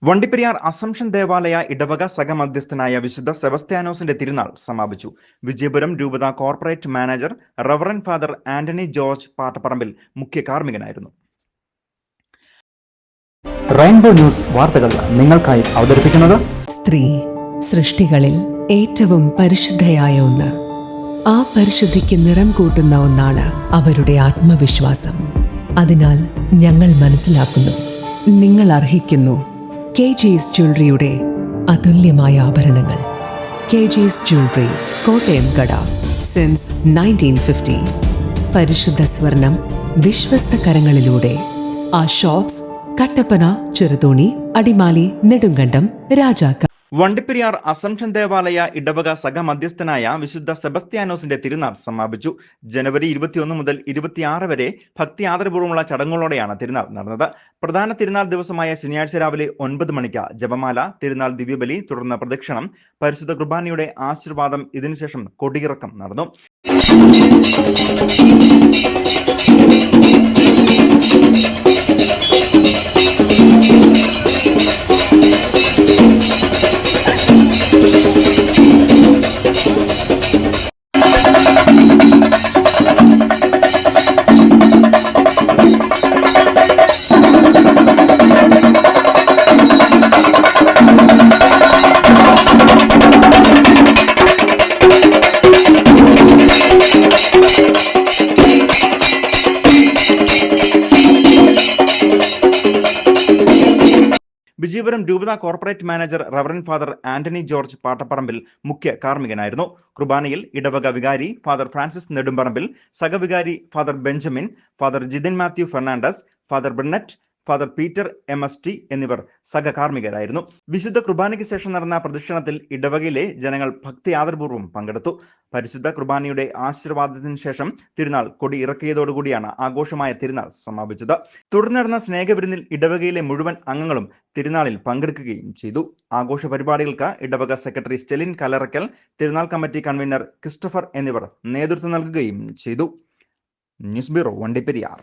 Vandiperiyar assumption ദേവാലയ ഇടവക സഹമധ്യസ്ഥനായ വിശുദ്ധ സെബസ്ത്യാനോസിന്റെ തിരുനാൾ സമാപിച്ചു. വിജയപുരം രൂപത corporate manager reverend father Antony George Pattapparambil മുഖ്യ കാർമ്മികനായിരുന്നു. റെയിൻബോ ന്യൂസ് വാർത്തകൾ നിങ്ങൾക്കായി അവതരിപ്പിക്കുന്നത് സ്ത്രീ സൃഷ്ടികളിൽ ഏറ്റവും പരിശുദ്ധയായ ഒന്ന്. ആ പരിശുദ്ധിക്ക് നിറം കൂട്ടുന്ന ഒന്നാണ് അവരുടെ ആത്മവിശ്വാസം. അതിനാൽ ഞങ്ങൾ മനസ്സിലാക്കുന്നു, നിങ്ങൾ അർഹിക്കുന്നു KG's ജ്വല്ലറിയുടെ അതുല്യമായ ആഭരണങ്ങൾ. KG's ജ്വല്ലറി, കോട്ടയം കട, സിൻസ് 1950. പരിശുദ്ധ സ്വർണം വിശ്വസ്ത കരങ്ങളിലൂടെ. ആ ഷോപ്സ് കട്ടപ്പന, ചെറുതോണി, അടിമാലി, നെടുങ്കണ്ടം, രാജാക്ക. വണ്ടിപ്പെരിയാർ അസംഷൻ ദേവാലയ ഇടവക സഹമധ്യസ്ഥനായ വിശുദ്ധ സെബസ്ത്യാനോസിന്റെ തിരുനാൾ സമാപിച്ചു. ജനുവരി 21 മുതൽ 26 വരെ ഭക്തി ആദരപൂർവ്വമുള്ള ചടങ്ങുകളോടെയാണ് തിരുനാൾ നടന്നത്. പ്രധാന തിരുനാൾ ദിവസമായ ശനിയാഴ്ച രാവിലെ 9 മണിക്ക് ജപമാല, തിരുനാൾ ദിവ്യബലി, തുടർന്ന് പ്രദക്ഷിണം, പരിശുദ്ധ കുർബാനയുടെ ആശീർവാദം, ഇതിനുശേഷം കൊടിയിറക്കം നടന്നു. വിജയപുരം രൂപത corporate manager reverend father Antony George Pattapparambil മുഖ്യ കാർമ്മികനായിരുന്നു. കുർബാനയിൽ ഇടവക വികാരി ഫാദർ ഫ്രാൻസിസ് നെടുമ്പറമ്പിൽ, സഹവികാരി father Benjamin, father Jithin Mathew Fernandes, father Bernet, father Peter MST എന്നിവർ സഹകാർമ്മികരായിരുന്നു. വിശുദ്ധ കുർബാനയ്ക്ക് ശേഷം നടന്ന പ്രദക്ഷിണത്തിൽ ഇടവകയിലെ ജനങ്ങൾ ഭക്തി ആദരപൂർവ്വം പങ്കെടുത്തു. പരിശുദ്ധ കുർബാനയുടെ ആശീർവാദത്തിന് ശേഷം തിരുനാൾ കൊടി ഇറക്കിയതോടുകൂടിയാണ് ആഘോഷമായ തിരുനാൾ സമാപിച്ചത്. തുടർന്ന് നടന്ന സ്നേഹവിരുന്നിൽ ഇടവകയിലെ മുഴുവൻ അംഗങ്ങളും തിരുനാളിൽ പങ്കെടുക്കുകയും ചെയ്തു. ആഘോഷ പരിപാടികൾക്ക് ഇടവക സെക്രട്ടറി സ്റ്റെലിൻ കലറക്കൽ, തിരുനാൾ കമ്മിറ്റി കൺവീനർ ക്രിസ്റ്റഫർ എന്നിവർ നേതൃത്വം നൽകുകയും ചെയ്തു. News bureau, Vandiperiyar.